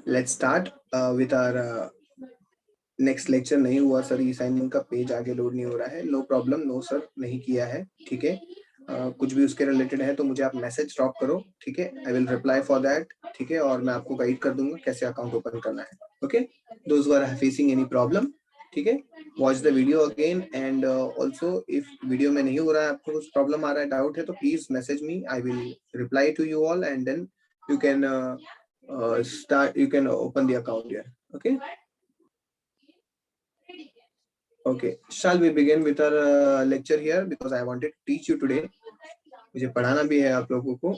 Let's start with our next lecture. नहीं हुआ sir, E sign in का page आगे लोड नहीं हो रहा है। नो प्रॉब्लम, नो सर, नहीं किया है, ठीक है। कुछ भी उसके रिलेटेड है तो मुझे आप मैसेज ड्रॉप करो, ठीक है। आई विल रिप्लाई फॉर दैट, ठीक है। और मैं आपको गाइड कर दूंगा कैसे अकाउंट ओपन करना है, okay. Those who are facing any problem, ठीक है, watch the video again. And also if video में नहीं हो रहा है, आपको कुछ प्रॉब्लम आ रहा है, डाउट है, तो please message me, I will reply to you all and then you can start, you can open the account here, okay. Okay, shall we begin with our lecture here because I wanted to teach you today. मुझे पढ़ाना भी है आप लोगों को।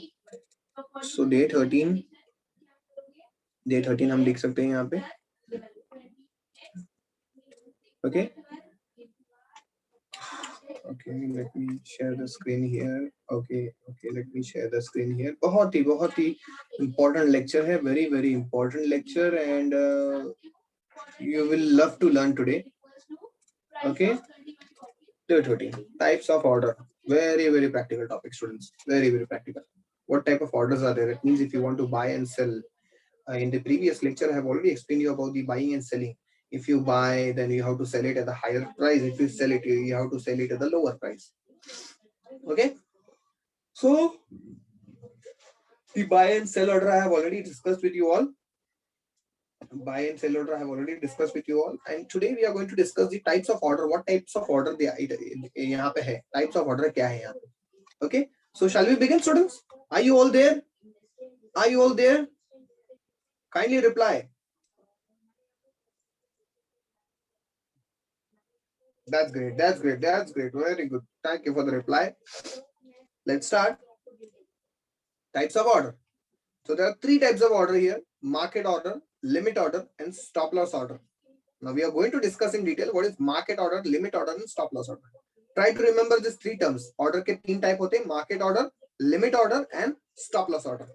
So day 13 हम लिख सकते हैं यहाँ पे, okay. Okay, let me share the screen here. Okay, let me share the screen here. बहुत ही important lecture है, very important lecture, and you will love to learn today. Okay, day 13 types of order. Very practical topic, students. Very practical. What type of orders are there? It means if you want to buy and sell. In the previous lecture, I have already explained you about the buying and selling. If you buy, then you have to sell it at a higher price. If you sell it, you have to sell it at the lower price. Okay. So the buy and sell order I have already discussed with you all. Buy and sell order I have already discussed with you all. And today we are going to discuss the types of order. What types of order they यहाँ पे है? Types of order क्या है यहाँ पे? Okay. So shall we begin, students? Are you all there? Are you all there? Kindly reply. That's great. Very good. Thank you for the reply. Let's start. Types of order. So there are three types of order here: market order, limit order, and stop loss order. Now we are going to discuss in detail what is market order, limit order, and stop loss order. Try to remember these three terms. Order के तीन type होते हैं: market order, limit order, and stop loss order.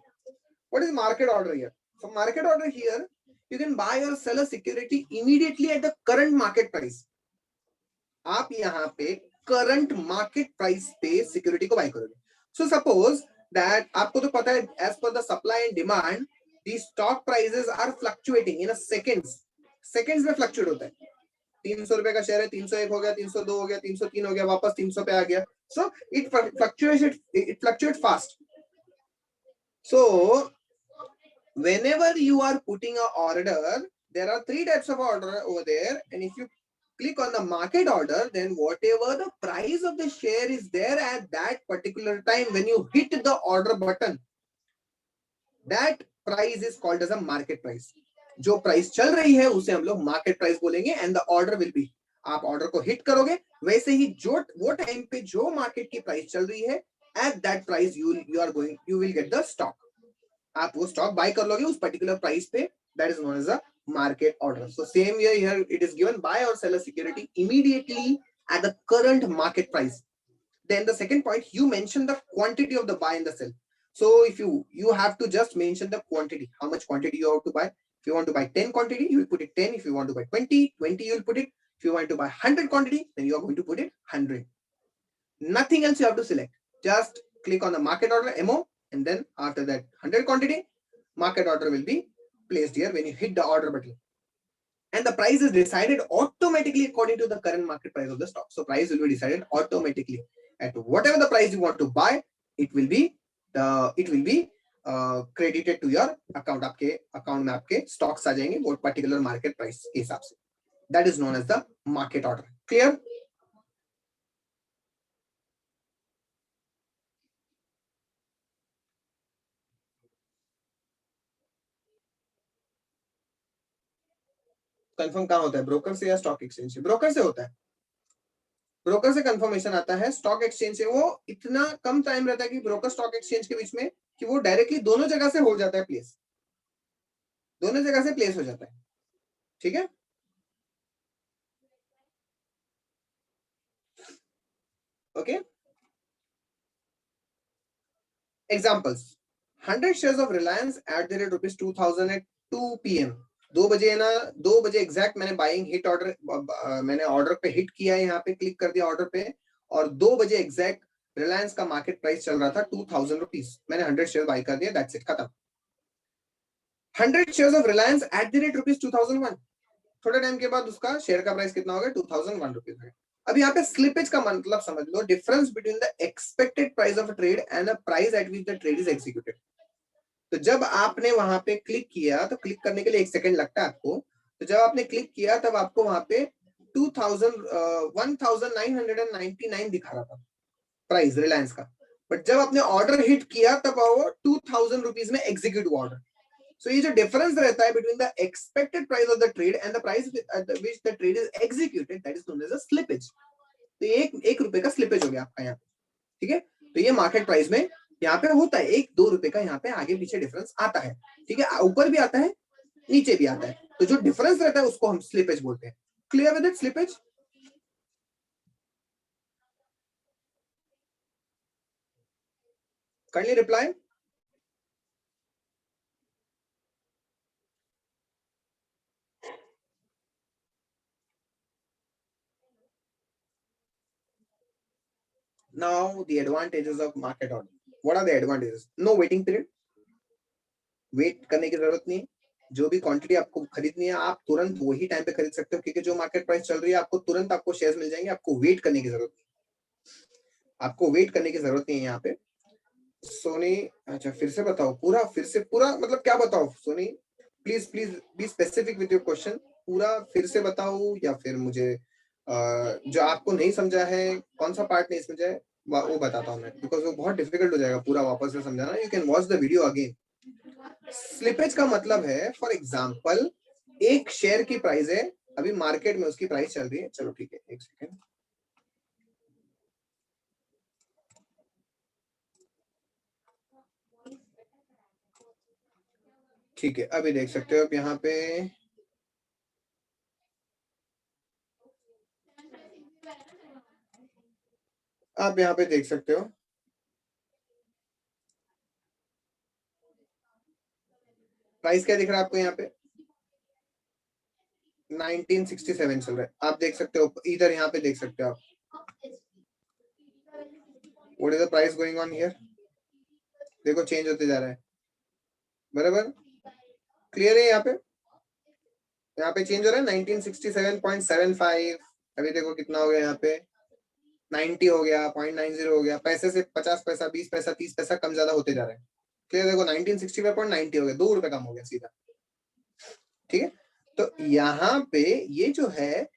What is market order here? So market order here, you can buy or sell a security immediately at the current market price. आप यहाँ पे current market price पे security को bye करोगे. So suppose that आपको तो पता है as per the supply and demand the stock prices are fluctuating in a seconds में फ्लक्चुएट होता है. 300 रुपए का शेयर है, 301 हो गया, 302 हो गया, 303 हो गया, वापस 300 पे आ गया. So it fluctuate fast. So whenever you are putting a order, there are three types of order over there, and if you click on the market order, then whatever the price of the share is there at that particular time, when you hit the order button, that price is called as a market price. जो price चल रही है उसे हम लोग market price बोलेंगे, and the order will B, आप order को हिट करोगे वैसे ही जो वो टाइम पे जो मार्केट की प्राइस चल रही है, at that price you will get the stock. आप वो स्टॉक बाय कर लोगे उस पर्टिकुलर प्राइस पे. That is known as a market order. So same here it is given: buy or sell a security immediately at the current market price. Then the second point, you mention the quantity of the buy and the sell. So if you have to just mention the quantity, how much quantity you have to buy. If you want to buy 10 quantity, you will put it 10. If you want to buy 20 you will put it. If you want to buy 100 quantity, then you are going to put it 100. Nothing else you have to select. Just click on the market order MO, and then after that 100 quantity, market order will be placed here when you hit the order button, and the price is decided automatically according to the current market price of the stock. So price will be decided automatically at whatever the price you want to buy. It will be credited to your account. आपके account में आपके stocks आ जाएंगे वो particular market price के हिसाब से. That is known as the market order. Clear? Confirm कहाँ होता है? ब्रोकर से या स्टॉक एक्सचेंज से? ब्रोकर से होता है. ब्रोकर से कंफर्मेशन आता है. स्टॉक एक्सचेंज से वो इतना कम टाइम रहता है कि ब्रोकर स्टॉक एक्सचेंज के बीच में, कि वो डायरेक्टली दोनों जगह से हो जाता है प्लेस. दोनों जगह से प्लेस हो जाता है. ठीक है. Okay. Examples: 100 shares of Reliance at the rate ₹2000 at 2 PM. 2 बजे ना, 2 बजे एग्जैक्ट मैंने बाइंग हिट ऑर्डर, मैंने ऑर्डर पे हिट किया है, यहाँ पे क्लिक कर दिया ऑर्डर पे, और 2 बजे एग्जैक्ट रिलायंस का मार्केट प्राइस चल रहा था ₹2000. मैंने 100 शेयर बाय कर दिया. दैट्स इट, खत्म. 100 shares of Reliance at the rate rupees 2001, थोड़े टाइम के बाद उसका शेयर का प्राइस कितना हो गया 2001 रुपीज। अब यहाँ पे स्लिपेज का मतलब समझ लो, difference between the expected price of a trade and the price at which the trade is executed. तो जब आपने वहां पे क्लिक किया, तो क्लिक करने के लिए 1 सेकंड लगता है आपको, तो जब आपने क्लिक किया तब आपको वहां पे 1999 दिखा रहा था प्राइस रिलायंस का, बट जब आपने ऑर्डर हिट किया तब वो 2000 रुपीज में एग्जीक्यूट हुआ ऑर्डर। सो ये जो डिफरेंस रहता है between the expected price of the trade and the price at which the trade is executed, that is known as a slippage. तो ये एक रुपए का स्लिपेज हो गया आपका यहाँ, ठीक है। तो ये मार्केट प्राइस में यहाँ पे होता है, 1-2 रुपए का यहाँ पे आगे पीछे डिफरेंस आता है, ठीक है, ऊपर भी आता है नीचे भी आता है, तो जो डिफरेंस रहता है उसको हम स्लिपेज बोलते हैं। Clear with it slippage? kindly reply. Now the advantages of market order. What are the advantages? No waiting period, wait करने की जरूरत नहीं। जो भी क्वांटिटी आपको खरीदनी है आप तुरंत वही टाइम पे खरीद सकते हो, क्योंकि जो मार्केट प्राइस चल रही है आपको तुरंत आपको शेयर्स मिल जाएंगे, आपको वेट करने की जरूरत नहीं, आपको वेट करने की जरूरत नहीं है यहाँ पे। सोनी, अच्छा फिर से बताओ, पूरा फिर से पूरा मतलब क्या बताओ Soni, please please be specific with your question, पूरा फिर से बताओ, या फिर मुझे जो आपको नहीं समझा है, कौन सा पार्ट नहीं समझा है वो बताता हूँ मैं, बिकॉज वो बहुत डिफिकल्ट हो जाएगा पूरा वापस से समझाना। You can watch the video again. Slippage का मतलब है, फॉर एग्जाम्पल एक शेयर की प्राइस है अभी मार्केट में, उसकी प्राइस चल रही है, चलो ठीक है 1 सेकेंड, ठीक है, अभी देख सकते हो आप यहाँ पे, आप यहाँ पे देख सकते हो प्राइस क्या दिख रहा है आपको यहाँ पे 1967 चल रहा है, आप देख सकते हो इधर, यहाँ पे देख सकते हो आप what is the price going on here, देखो चेंज होते जा रहा है, बराबर क्लियर है। यहाँ पे चेंज हो रहा है 1967.75, अभी देखो कितना हो गया यहाँ पे 90 हो गया, 0.90 हो गया, पैसे से 50 पैसा 20 पैसा 30 पैसा कम ज्यादा होते जा रहे हैं, क्लियर, देखो 1965.90 हो गया, 2 रुपए कम हो गया सीधा, ठीक है। तो यहाँ पे ये जो है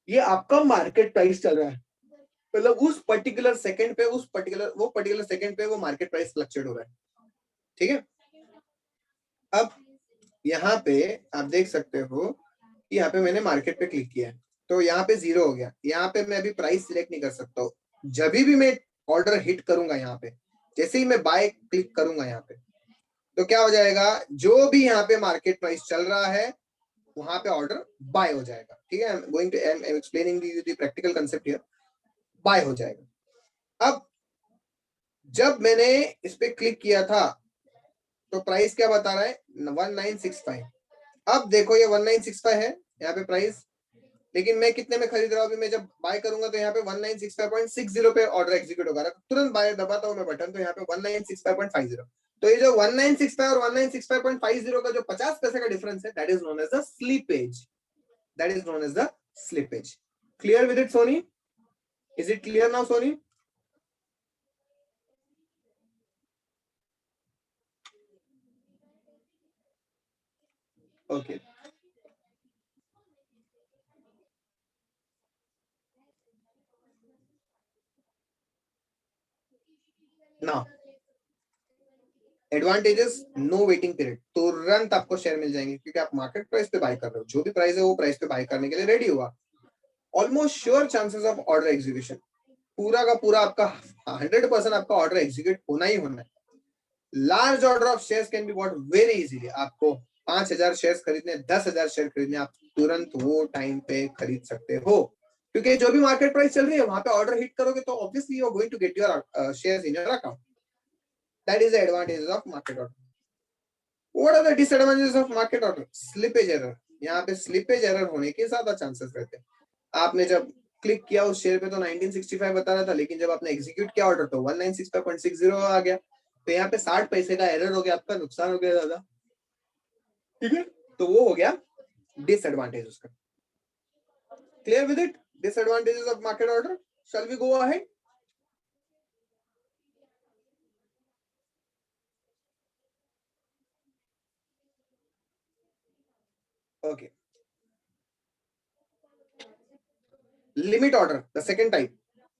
ये आपका मार्केट प्राइस चल रहा है, मतलब उस पर्टिकुलर सेकंड पे, उस पर्टिकुलर सेकंड पे वो मार्केट प्राइस फ्लक्चुएट हो रहा है, ठीक है। अब यहाँ पे आप देख सकते हो कि यहाँ पे मैंने मार्केट पे क्लिक किया है, तो यहाँ पे 0 हो गया, यहाँ पे मैं अभी प्राइस सिलेक्ट नहीं कर सकता हूँ, जब भी मैं ऑर्डर हिट करूंगा यहाँ पे, जैसे ही मैं बाय क्लिक करूंगा यहाँ पे, तो क्या हो जाएगा, जो भी यहाँ पे मार्केट प्राइस चल रहा है वहां पे ऑर्डर बाय हो जाएगा, ठीक है। I am explaining the practical concept here, buy हो जाएगा। अब जब मैंने इस पे क्लिक किया था तो प्राइस क्या बता रहा है 1965, अब देखो ये 1965 है यहाँ पे प्राइस, लेकिन मैं कितने में खरीद रहा हूँ अभी, मैं जब बाय करूंगा तो यहाँ पे 1965.60 पे ऑर्डर एग्जीक्यूट होगा, तुरंत बाय दबाता हूँ मैं बटन, तो यहाँ पे 1965.50, तो ये जो 1965 और 1965.50 का जो 50 पैसे का डिफरेंस है, that is known as the slippage, that is known as the slippage. Clear with it Soni? Is it clear now Soni? Okay, now advantages, no waiting period, तुरंत आपको शेयर मिल जाएंगे, क्योंकि आप मार्केट प्राइस पे बाय कर रहे हो, जो भी प्राइस है वो प्राइस पे बाय करने के लिए रेडी हुआ। Almost sure chances of order execution, पूरा का पूरा आपका 100% आपका ऑर्डर एग्जीक्यूट होना ही होना है। Large order of shares can be bought very easily, आपको 5,000 शेयर्स खरीदने, 10,000 शेयर खरीदने, आप तुरंत वो टाइम पे खरीद सकते हो, क्योंकि जो भी मार्केट प्राइस चल रही है वहां पे ऑर्डर हिट करोगे तो obviously you are going to get your shares in your account, that is the advantages of market order. What are the disadvantages of market order? Slippage error, यहाँ पे slippage error होने के ज्यादा chances रहते हैं। आपने जब क्लिक किया उस शेयर पे तो 1965 बता रहा था, लेकिन जब आपने एग्जीक्यूट किया ऑर्डर तो 1965.60 आ गया, तो यहाँ पे 60 पैसे का एरर हो गया, आपका नुकसान हो गया ज्यादा, ठीक है, तो वो हो गया डिसएडवांटेज उसका. Clear with it? Disadvantages of market order. Shall we go ahead? Okay. Limit order, the second type.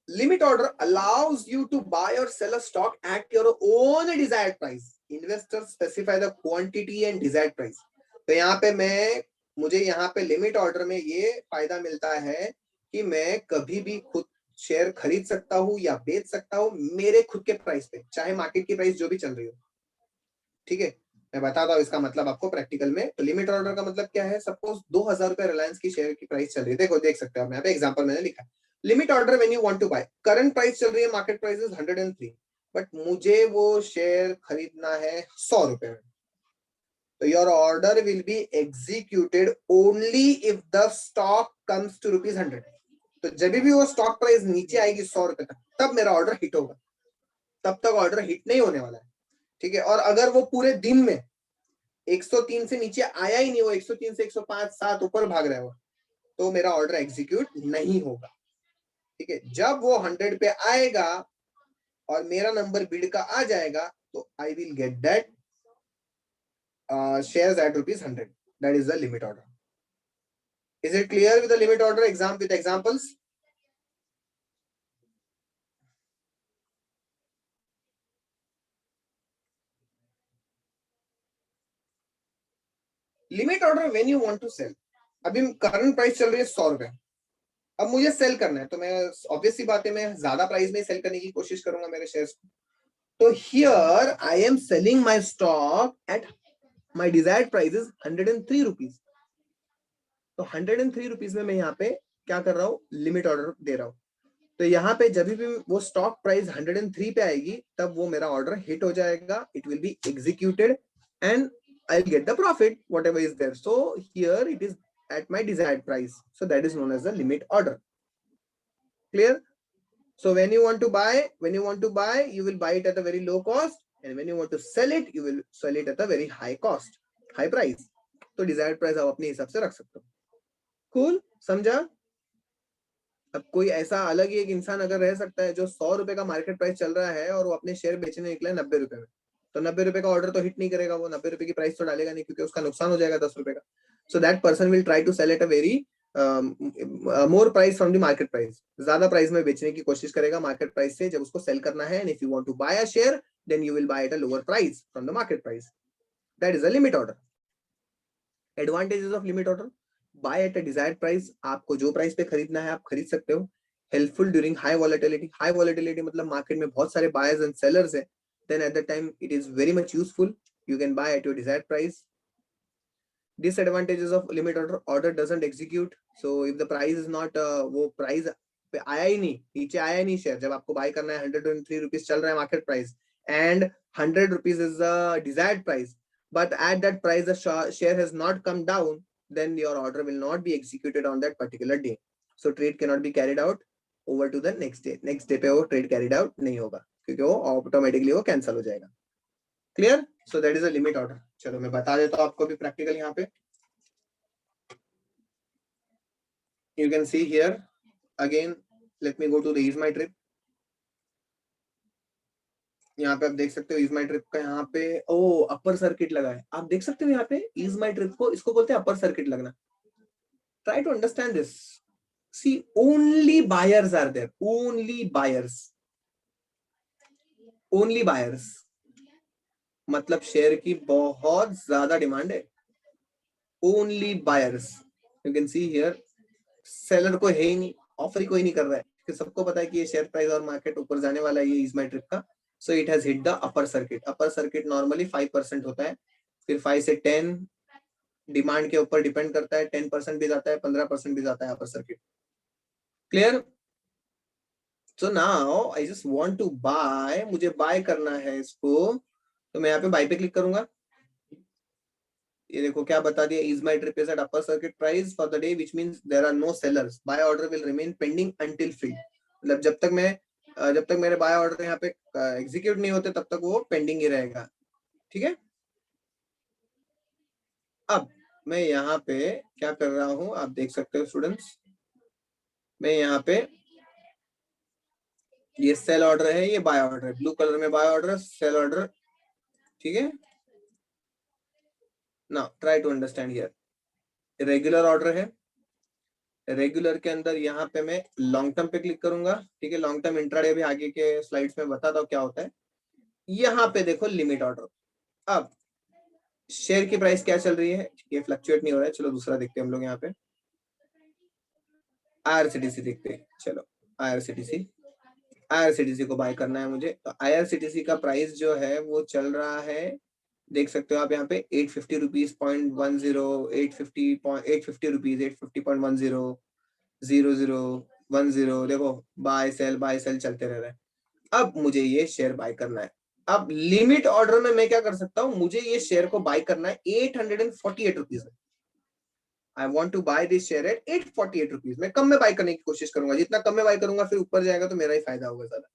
Limit order allows you to buy or sell a stock at your own desired price. Investors specify the quantity and desired price. तो यहाँ पे मुझे यहाँ पे limit order में ये फायदा मिलता है कि मैं कभी भी खुद शेयर खरीद सकता हूँ या बेच सकता हूँ मेरे खुद के प्राइस पे, चाहे मार्केट की प्राइस जो भी चल रही हो. ठीक है, मैं बताता हूँ इसका मतलब आपको प्रैक्टिकल में. तो लिमिट ऑर्डर का मतलब क्या है? सपोज 2,000 रुपए रिलायंस की शेयर की प्राइस चल रही है. देखो, देख सकते हो आप यहाँ पे एग्जांपल मैंने लिखा है. Limit order when you want to buy, current price चल रही है, मार्केट प्राइस इज 103, बट मुझे वो शेयर खरीदना है 100 रुपए में. तो your order will be executed only if the stock comes to ₹100. तो जब भी वो स्टॉक प्राइस नीचे आएगी 100 रुपए तक, तब मेरा ऑर्डर हिट होगा. तब तक ऑर्डर हिट नहीं होने वाला है. ठीक है, और अगर वो पूरे दिन में 103 से नीचे आया ही नहीं, वो 103 से 105 7 ऊपर भाग रहा है, तो मेरा ऑर्डर एग्जीक्यूट नहीं होगा. ठीक है, जब वो 100 पे आएगा और मेरा नंबर बिड का आ जाएगा, तो I will get that shares at ₹100. That is the limit order. Is it clear with the limit order? Exam with examples. Limit order when you want to sell. अभी करंट प्राइस चल रही है 100 रुपए, अब मुझे सेल करना है, तो मैं ऑब्वियस सी बात है, मैं ज्यादा प्राइस में सेल करने की कोशिश करूंगा मेरे शेयर्स को. तो here I am selling my stock at my desired price is 103 rupees. तो 103 रुपीज में मैं यहाँ पे क्या कर रहा हूँ? लिमिट ऑर्डर दे रहा हूँ. तो यहाँ पे जब भी वो स्टॉक प्राइस 103 पे आएगी, तब वो मेरा ऑर्डर हिट हो जाएगा. It will be executed and I will get the profit whatever is there. So here it is at my desired price. So that is known as the limit order. Clear? So when you want to buy, you will buy it at a very low cost, and when you want to sell it, you will sell it at a very high cost, high price. तो desired price आप अपने हिसाब से रख सकते हो. Cool? समझा? अब कोई ऐसा अलग ही एक इंसान अगर रह सकता है जो 100 रुपए का मार्केट प्राइस चल रहा है और वो अपने शेयर बेचने निकला है 90 रुपए में, तो 90 रुपए का ऑर्डर तो हिट नहीं करेगा. वो 90 रुपए की प्राइस तो डालेगा नहीं, क्योंकि उसका नुकसान हो जाएगा 10 रुपए का. So that person will try to sell at a very more price from the market price. ज्यादा प्राइस में बेचने की कोशिश करेगा मार्केट प्राइस से जब उसको सेल करना है. And if you want to buy a share, then you will buy at a lower price from the market price. That is a limit order. Advantages of limit order: buy at a desired price. आपको जो price पे खरीदना है आप खरीद सकते हो. Helpful during high volatility. High volatility मतलब मार्केट में बहुत सारे बायर्स एंड सेलर्स है, then at the time it is very much useful. You can buy at your desired price. Disadvantages of limit order: order doesn't execute. So if the price is not वो price पे आया ही नहीं, नीचे आया ही नहीं share, जब आपको bye करना है 103 रुपीज चल रहा है market price, and 100 rupees is the desired price, but at that price the share has not come down, then your order will not be executed on that particular day. So trade cannot be carried out over to the next day. next day पे वो trade carried out नहीं होगा, क्योंकि वो automatically वो cancel हो जाएगा. Clear? So that is a limit order. चलो मैं बता देता हूँ आपको भी प्रैक्टिकल यहाँ पे. You can see here again. Let me go to the Ease My Trip. यहाँ पे आप देख सकते हो Ease My Trip का यहाँ पे अपर सर्किट लगा है. आप देख सकते हो यहाँ पे Ease My Trip को, इसको बोलते हैं अपर सर्किट लगना. Try to understand this. See, only buyers are there. Only buyers. Only buyers. मतलब शेयर की बहुत ज्यादा डिमांड है. Only buyers. You can see here. Seller को है ही नहीं, ऑफर ही कोई नहीं कर रहा है, कि सबको पता है कि ये शेयर प्राइस और मार्केट ऊपर जाने वाला है ये Ease My Trip का. So it has hit the upper circuit. Upper circuit normally 5% होता है, फिर 5 से 10 डिमांड के ऊपर डिपेंड करता है. 10% भी जाता है, 15% भी जाता है upper circuit. Clear? So now I just want to buy. मुझे बाय करना है इसको, तो मैं यहाँ पे बाय पे क्लिक करूंगा. ये देखो क्या बता दिया, Ease My Trip is at upper circuit price for the day, which means there are no sellers. Buy order will remain pending until filled. मतलब जब तक मेरे बाय ऑर्डर यहाँ पे एग्जीक्यूट नहीं होते तब तक वो पेंडिंग ही रहेगा. ठीक है? अब मैं यहाँ पे क्या कर रहा हूं, आप देख सकते हो स्टूडेंट्स, मैं यहाँ पे ये सेल ऑर्डर है, ये बाय ऑर्डर है, ब्लू कलर में बाय ऑर्डर, सेल ऑर्डर, ठीक है ना। Try to understand here. Regular order है, रेगुलर के अंदर यहाँ पे मैं लॉन्ग टर्म पे क्लिक करूंगा, ठीक है। लॉन्ग टर्म इंट्राडे भी आगे के स्लाइड्स में बताता हूँ क्या होता है। यहाँ पे देखो लिमिट ऑर्डर। अब शेयर की प्राइस क्या चल रही है, ये फ्लक्चुएट नहीं हो रहा है, चलो दूसरा देखते हैं हम लोग। यहाँ पे आईआरसीटीसी देखते हैं, चलो आईआरसीटीसी, आईआरसीटीसी को बाय करना है मुझे। तो आईआरसीटीसी का प्राइस जो है वो चल रहा है, देख सकते हो आप यहाँ पे 850 रुपीज पॉइंट 10, 850 रुपीज, 850.10, 0010, देखो बाय सेल चलते रह रहे हैं। अब मुझे ये शेयर बाय करना है। अब लिमिट ऑर्डर में मैं क्या कर सकता हूं, मुझे ये शेयर को बाय करना है 848 रुपीज में। I want to buy this share at 848 rupees में। कम में बाय करने की कोशिश करूंगा, जितना कम में बाय करूंगा फिर ऊपर जाएगा तो मेरा ही फायदा होगा ज्यादा।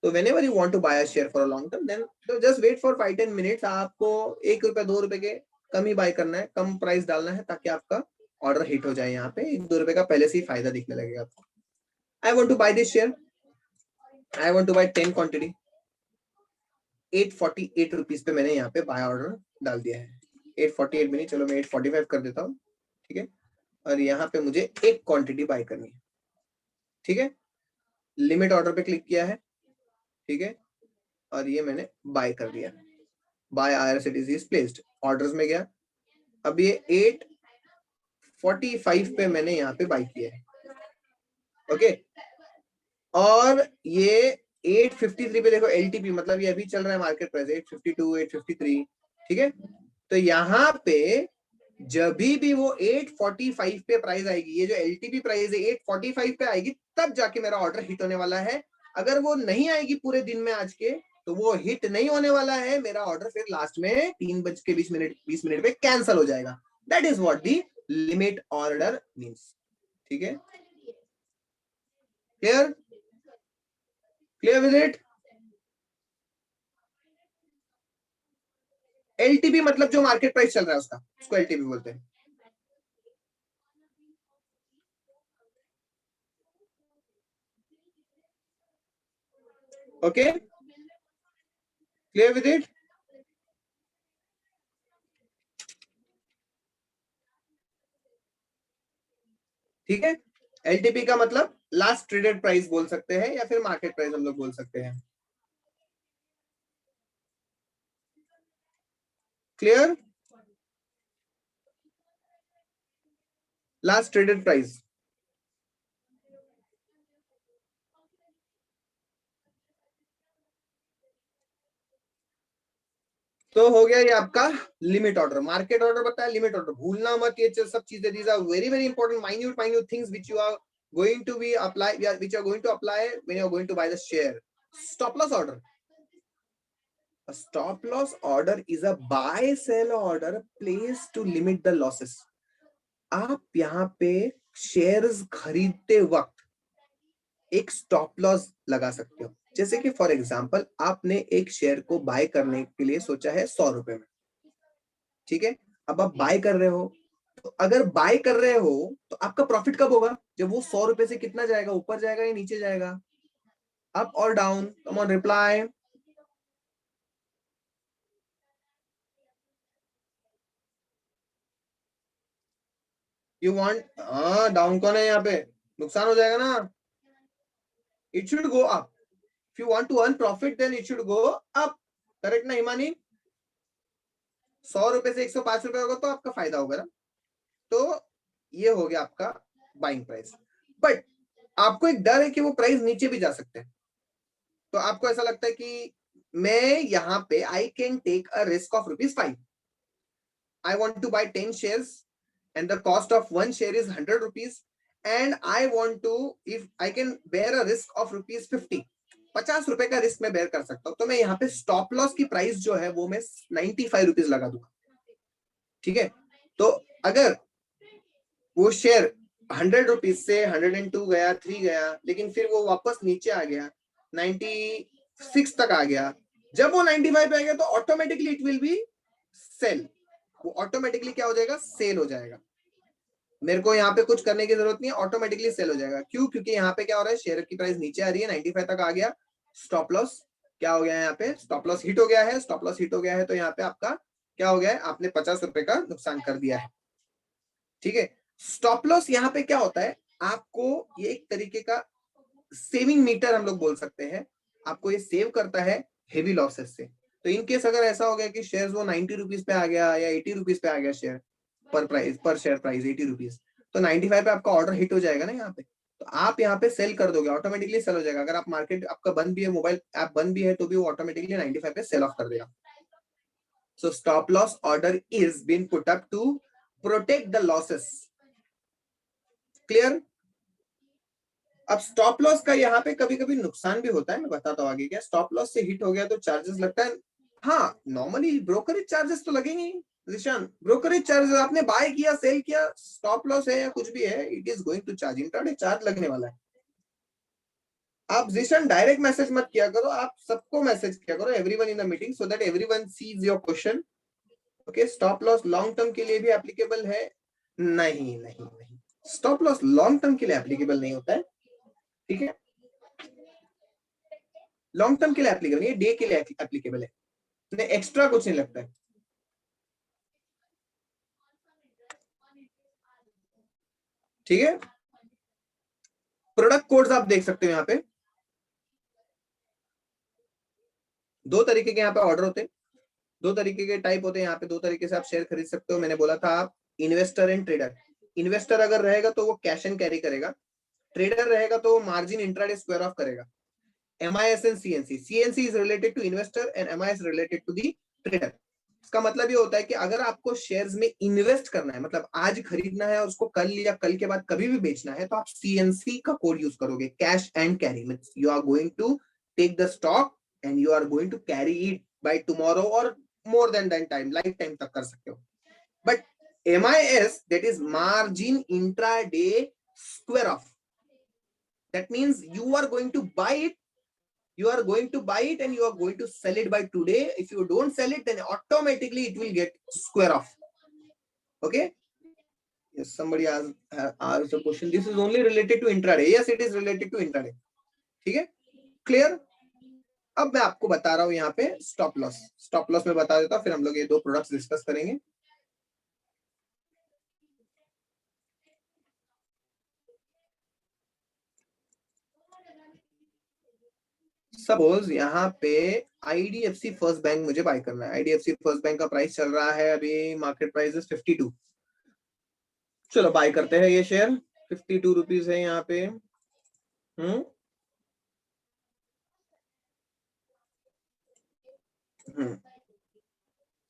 तो whenever you want to buy a share for a long term, then so just wait for 5-10 minutes। आपको 1 रुपए 2 रुपए के कम ही बाय करना है, कम प्राइस डालना है ताकि आपका ऑर्डर हिट हो जाए। यहाँ पे 1-2 रुपए का पहले से ही फायदा दिखने लगेगा आपको। I want to buy this share, I want to buy 10 quantity, 848 rupees पे मैंने यहाँ पे बाय ऑर्डर डाल दिया है। 848 भी नहीं, चलो मैं 845 कर देता हूँ, ठीक है। और यहाँ पे मुझे एक क्वांटिटी बाय करनी है, ठीक है। लिमिट ऑर्डर पे क्लिक किया है, ठीक है, और ये मैंने बाय कर दिया। Buy IRCTC is placed, orders में गया। अब ये 845 पे मैंने यहाँ पे बाय किया है, ओके। और ये 853 पे देखो एलटीपी, मतलब ये अभी चल रहा है मार्केट प्राइस 852, 853, ठीक है। तो यहाँ पे जब भी वो 845 पे प्राइस आएगी, ये जो एलटीपी प्राइस है 845 पे आएगी, तब जाके मेरा ऑर्डर हिट होने वाला है। अगर वो नहीं आएगी पूरे दिन में आज के, तो वो हिट नहीं होने वाला है। मेरा ऑर्डर फिर लास्ट में 3:20 पे कैंसिल हो जाएगा। That is what the limit order means, ठीक है। Clear, clear with it. LTP मतलब जो मार्केट प्राइस चल रहा है उसका, उसको एलटीपी बोलते हैं, ओके। Clear with it. ठीक है, एलटीपी का मतलब लास्ट ट्रेडेड प्राइस बोल सकते हैं या फिर मार्केट प्राइस हम लोग बोल सकते हैं। Clear, last traded price. तो हो गया ये आपका लिमिट ऑर्डर। मार्केट ऑर्डर बताया, लिमिट ऑर्डर भूलना मत, ये सब चीजें, these are very very important minute things which you are going to be apply, which you are going to apply when you are going to buy the share. Stop loss order, a stop loss order is a buy sell order placed to limit the losses। आप यहाँ पे shares खरीदते वक्त एक stop loss लगा सकते हो। जैसे कि फॉर एग्जांपल आपने एक शेयर को बाय करने के लिए सोचा है 100 रुपए में, ठीक है। अब आप बाय कर रहे हो, तो अगर बाय कर रहे हो तो आपका प्रॉफिट कब होगा, जब वो 100 रुपए से कितना जाएगा, ऊपर जाएगा या नीचे जाएगा, अप और down. Come on reply. You want, हाँ डाउन कौन है यहाँ पे, नुकसान हो जाएगा ना। It should go up, if you want to earn profit then it should go up, correct ना हिमानी। 100 रुपए से 105 रुपए होगा तो आपका फायदा होगा ना। तो ये हो गया आपका बाइंग प्राइस। बट आपको एक डर है कि वो प्राइस नीचे भी जा सकते हैं, तो आपको ऐसा लगता है कि मैं यहाँ पे I can take a risk of ₹5। I want to buy 10 shares and the cost of one share is 100 rupees, and I want to, if I can bear a risk of ₹50, 50 रुपए का रिस्क मैं bear कर सकता हूँ, तो मैं यहाँ पे स्टॉप लॉस की प्राइस जो है वो मैं 95 रुपीज लगा दूंगा, ठीक है। तो अगर वो शेयर 100 रुपीज से 102 गया, 3 गया, लेकिन फिर वो वापस नीचे आ गया 96 तक आ गया, जब वो 95 पे आ गया तो automatically it will be sell. वो ऑटोमेटिकली क्या हो जाएगा, सेल हो जाएगा। मेरे को यहाँ पे कुछ करने की जरूरत नहीं है, ऑटोमेटिकली सेल हो जाएगा। क्यों? क्योंकि यहाँ पे क्या हो रहा है, शेयर की प्राइस नीचे आ रही है, 95 तक आ गया, स्टॉप लॉस क्या हो गया है, यहाँ पे स्टॉप लॉस हिट हो गया है। स्टॉप लॉस हिट हो गया है तो यहाँ पे आपका क्या हो गया है, आपने 50 रुपए का नुकसान कर दिया है। ठीक है, स्टॉप लॉस यहाँ पे क्या होता है, आपको ये एक तरीके का सेविंग मीटर हम लोग बोल सकते हैं, आपको ये सेव करता है हेवी लॉसेस से। तो इन केस अगर ऐसा हो गया कि शेयर वो 90 रुपीज पे आ गया या 80 रुपीज पे आ गया शेयर, पर शेयर प्राइस 80 रुपीज, तो 95 पे आपका ऑर्डर हिट हो जाएगा ना यहाँ पे, तो आप यहाँ पे सेल कर दोगे, ऑटोमेटिकली सेल हो जाएगा। अगर आप मार्केट आपका बंद भी है, मोबाइल ऐप बंद भी है, तो भी वो ऑटोमेटिकली 95 पे सेल ऑफ कर देगा। So stop loss order is been put up to protect the losses. Clear? अब स्टॉप लॉस का यहाँ पे कभी कभी नुकसान भी होता है, मैं बताता हूँ आगे क्या। स्टॉप लॉस से हिट हो गया तो चार्जेस लगता है, हाँ नॉर्मली ब्रोकरेज चार्जेस तो लगेंगे ही। जिशान, ब्रोकरेज चार्जेस आपने बाय किया, सेल किया, स्टॉप लॉस है या कुछ भी है, it is going to charge, intraday charge लगने वाला है। आप जिशान डायरेक्ट मैसेज मत किया करो, आप सबको मैसेज किया करो, everyone in the meeting, so that everyone sees your question. Okay, stop loss long term के लिए भी एप्लीकेबल है? नहीं नहीं नहीं, स्टॉप लॉस लॉन्ग टर्म के लिए एप्लीकेबल नहीं होता है। ठीक है, लॉन्ग टर्म के लिए एप्लीकेबल नहीं है, डे के लिए एप्लीकेबल है, नहीं एक्स्ट्रा कुछ नहीं लगता है। ठीक है, प्रोडक्ट कोड्स आप देख सकते हो यहाँ पे, दो तरीके के यहाँ पे ऑर्डर होते हैं, दो तरीके के टाइप होते हैं यहाँ पे, दो तरीके से आप शेयर खरीद सकते हो। मैंने बोला था आप इन्वेस्टर एंड ट्रेडर। इन्वेस्टर अगर रहेगा तो वो कैश एंड कैरी करेगा, ट्रेडर रहेगा तो वो मार्जिन इंट्राडे स्क्वायर ऑफ करेगा। MIS and CNC, CNC is related to investor and MIS related to the trader. इसका मतलब ये होता है कि अगर आपको शेयर्स में इन्वेस्ट करना है, मतलब आज खरीदना है और उसको कल या कल के बाद कभी भी बेचना है, तो आप CNC का कोड यूज करोगे, cash and carry. Means you are going to take the stock and you are going to carry it by tomorrow और more than that time, life time तक कर सकते हो। But MIS, that is margin intraday square off, that means you are going to buy it, you are going to buy it and you are going to sell it by today. If you don't sell it, then automatically it will get square off. Okay, yes, somebody asked a question, this is only related to intraday? Yes, it is related to intraday. ठीक है, clear? अब मैं आपको बता रहा हूं यहाँ पे स्टॉप लॉस। स्टॉप लॉस में बता देता हूं, फिर हम लोग ये दो प्रोडक्ट्स डिस्कस करेंगे। सपोज यहाँ पे IDFC फर्स्ट बैंक मुझे बाय करना है। IDFC फर्स्ट बैंक का प्राइस चल रहा है अभी, मार्केट प्राइस इज 52। चलो बाय करते हैं ये शेयर, 52 रुपीज है यहाँ पे।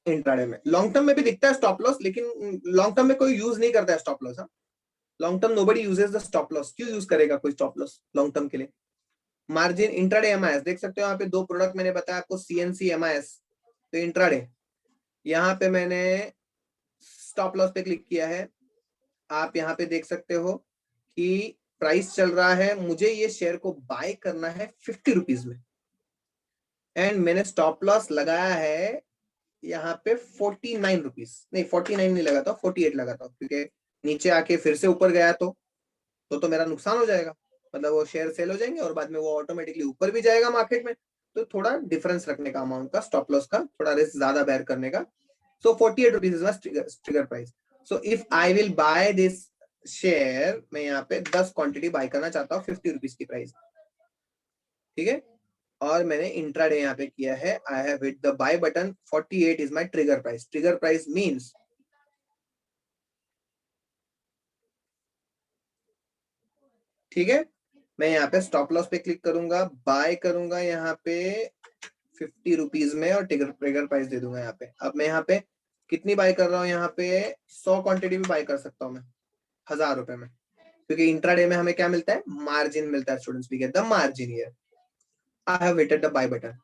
इंट्राडे में लॉन्ग टर्म में भी दिखता है स्टॉप लॉस, लेकिन लॉन्ग टर्म में कोई यूज नहीं करता है stop loss. Long term nobody uses the stop loss, क्यों यूज करेगा कोई स्टॉप लॉस लॉन्ग टर्म के लिए? मार्जिन इंट्राडे MIS देख सकते हो यहाँ पे, दो प्रोडक्ट मैंने बताया आपको, CNC MIS। तो इंट्राडे यहाँ पे मैंने स्टॉप लॉस पे क्लिक किया है, आप यहाँ पे देख सकते हो कि प्राइस चल रहा है, मुझे ये शेयर को बाय करना है 50 रुपीज में, एंड मैंने स्टॉप लॉस लगाया है यहाँ पे 49 रुपीज, नहीं 49 नहीं लगा था, 48 लगा था, क्योंकि नीचे आके फिर से ऊपर गया तो मेरा नुकसान हो जाएगा, मतलब वो शेयर सेल हो जाएंगे और बाद में वो ऑटोमेटिकली ऊपर भी जाएगा मार्केट में। तो थोड़ा डिफरेंस रखने का अमाउंट का, स्टॉप लॉस का थोड़ा रिस्क ज्यादा बेयर करने का। सो 48 rupees is trigger price. So if I will buy this share, मैं यहाँ पे 10 क्वांटिटी बाय करना चाहता हूँ 50 रुपीज की प्राइस। ठीक है, और मैंने इंट्राडे यहाँ पे किया है, I have hit the buy button, 48 is my trigger price. Trigger price means ठीक है, मैं यहाँ पे स्टॉप लॉस पे क्लिक करूंगा, बाय करूंगा यहाँ पे 50 रुपीज में और ट्रिगर प्राइस दे दूंगा यहाँ पे। अब मैं यहाँ पे कितनी बाय कर रहा हूँ, यहाँ पे 100 क्वांटिटी भी बाय कर सकता हूँ मैं 1000 रुपए में, क्योंकि इंट्राडे में हमें क्या मिलता है, मार्जिन मिलता है। Students we get the margin here. I have hit the buy button.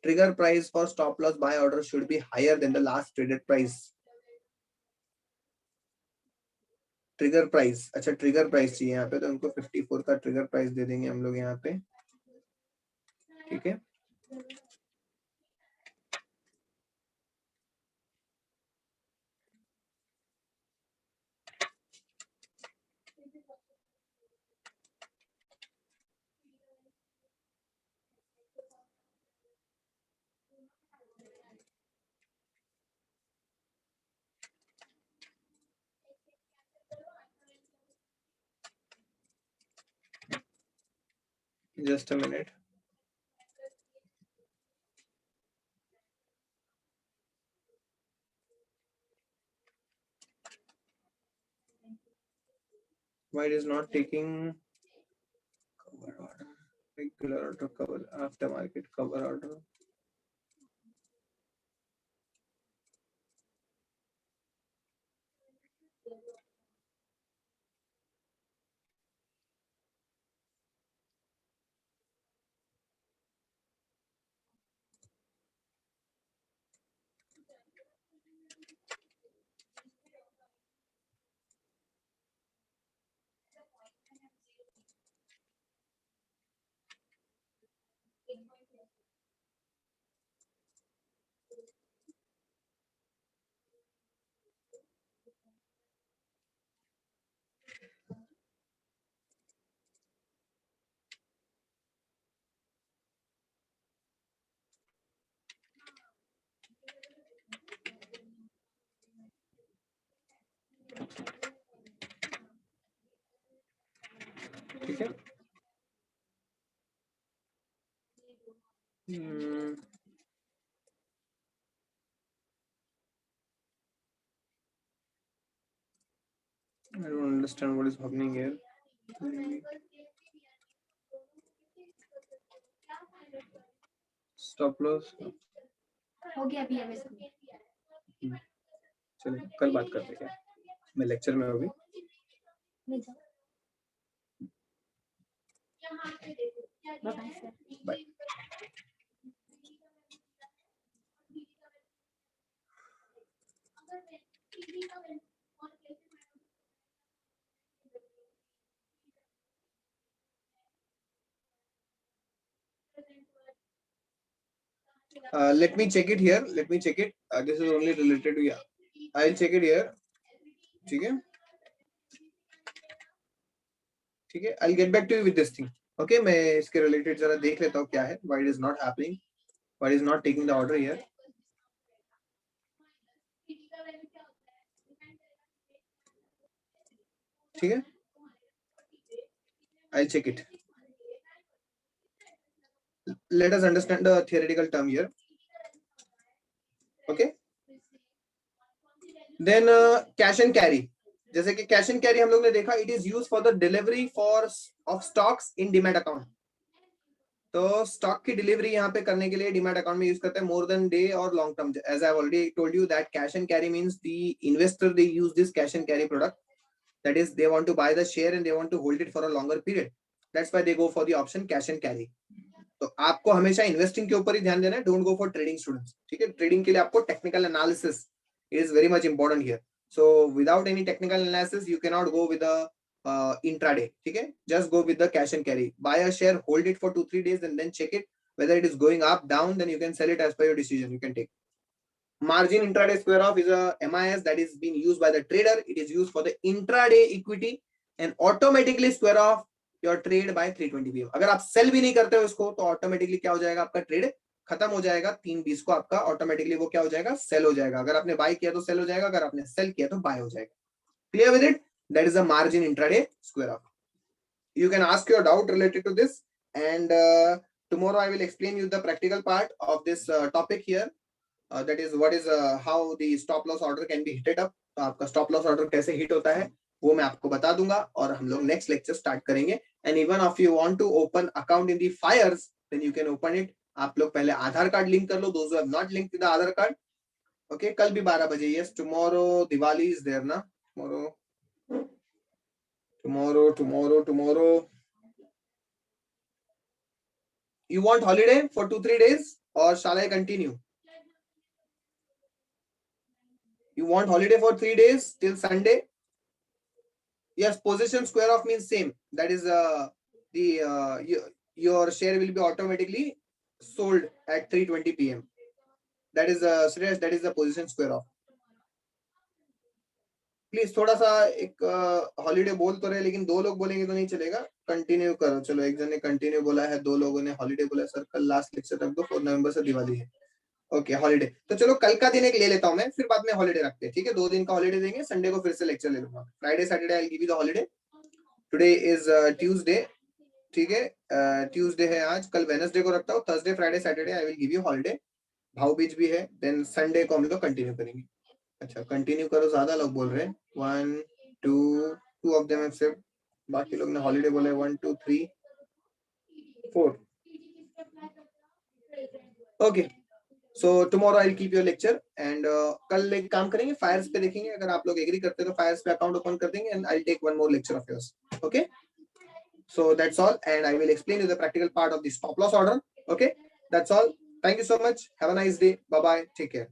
Trigger price for stop loss buy order should be higher than the last traded price. Trigger price, अच्छा trigger price चाहिए यहाँ पे, तो उनको 54 का trigger price दे देंगे हम लोग यहाँ पे। ठीक है, Just a minute. Why it is not taking cover order, regular order, cover, aftermarket cover order? ठीक है. I don't understand what is happening here. Stop loss. हो गया अभी अभी चलिए कल बात करते हैं क्या. मैं लेक्चर में अभी. Bye. Let me check it here. Let me check it. This is only related to, yeah. I'll check it here. ठीक है. ठीक है. I'll get back to you with this thing. Okay. मैं इसके related जरा देख लेता हूँ क्या है. Why it is not happening? Why it is not taking the order here? ठीक है. I'll check it. Let us understand the theoretical term here. Okay. Then cash and carry. जैसे कि कैश एंड कैरी हम लोग ने देखा, it is use for the delivery for of stocks in demat account. तो stock की delivery यहाँ पे करने के लिए डीमैट अकाउंट में यूज करते हैं मोर देन डे और long term. As I already told you that cash and carry means the investor they use this cash and carry product. That is they want to buy the share and they want to hold it for a longer period. That's why they go for the option cash and carry. तो आपको हमेशा investing के ऊपर ही ध्यान देना है. Don't go for trading students. ठीक है. ट्रेडिंग के लिए आपको technical analysis is very much important here. So without any technical analysis, you cannot go with the intraday. Okay, just go with the cash and carry. Buy a share, hold it for 2-3 days, and then check it whether it is going up, down. Then you can sell it as per your decision. You can take. Margin intraday square off is a MIS that is being used by the trader. It is used for the intraday equity and automatically square off your trade by 3:20 PM. अगर आप sell भी नहीं करते हो इसको तो automatically क्या हो जाएगा, आपका ट्रेड खत्म हो जाएगा. 3:20 को आपका ऑटोमेटिकली वो क्या हो जाएगा, सेल हो जाएगा. अगर आपने बाय किया तो सेल हो जाएगा, अगर आपने सेल किया तो बाय हो जाएगा. Clear with it? That is a margin intraday square of. You can ask your doubt related to this, and tomorrow I will explain you the practical part of this topic here. That is what is how the stop loss order can be hit up. तो आपका stop loss order कैसे hit होता है वो मैं आपको बता दूंगा और हम लोग नेक्स्ट लेक्चर स्टार्ट करेंगे. And even if you want to open account in the fires, then you can open it. आप लोग पहले आधार कार्ड लिंक कर लो. those who have not linked with the Aadhaar card. Okay. कल भी 12 बजे. Yes, tomorrow Diwali is there ना. tomorrow you want holiday for 2-3 days or shall I continue? You want holiday for 3 days till Sunday? Yes, position square off means same. That is your share will be automatically sold at 3:20 PM. That is Suresh, that is the position square off. Please थोड़ा सा एक holiday बोल तो रहे, लेकिन 2 लोग बोलेंगे तो नहीं चलेगा, कंटिन्यू करो। चलो एक जन ने कंटिन्यू बोला है, 2 लोगों ने हॉलीडे बोला है। सर कल लास्ट लेक्चर रख दो, 4 नवंबर से दिवाली है। ओके हॉलीडे, तो चलो कल का दिन एक ले लेता हूं मैं, फिर बाद में हॉलीडे रखते हैं, ठीक है? 2 दिन का हॉलीडे देंगे, संडे को फिर से लेक्चर ले लूंगा। Friday Saturday I will give you the holiday. Today is Tuesday, ठीक है? ट्यूसडे है आज, कल वेडनेसडे को रखता हूँ। Thursday Friday Saturday I will give you holiday. भाव बीज भी है, देन संडे को हम लोग कंटिन्यू करेंगे। अच्छा कंटिन्यू करो, ज्यादा लोग बोल रहे हैं। 1 2 ऑफ देम हैव सेड, बाकी लोग ने हॉलीडे बोला है। 1 2 3 4। Okay so tomorrow I will keep your lecture and कल एक काम करेंगे, फायर्स पे देखेंगे। अगर आप लोग एग्री करते हो तो फायर्स पे अकाउंट ओपन कर देंगे and I will take one more lecture of yours. Okay so that's all, and I will explain you the practical part of the stop loss order. Okay, that's all. Thank you so much. Have a nice day. Bye bye. Take care.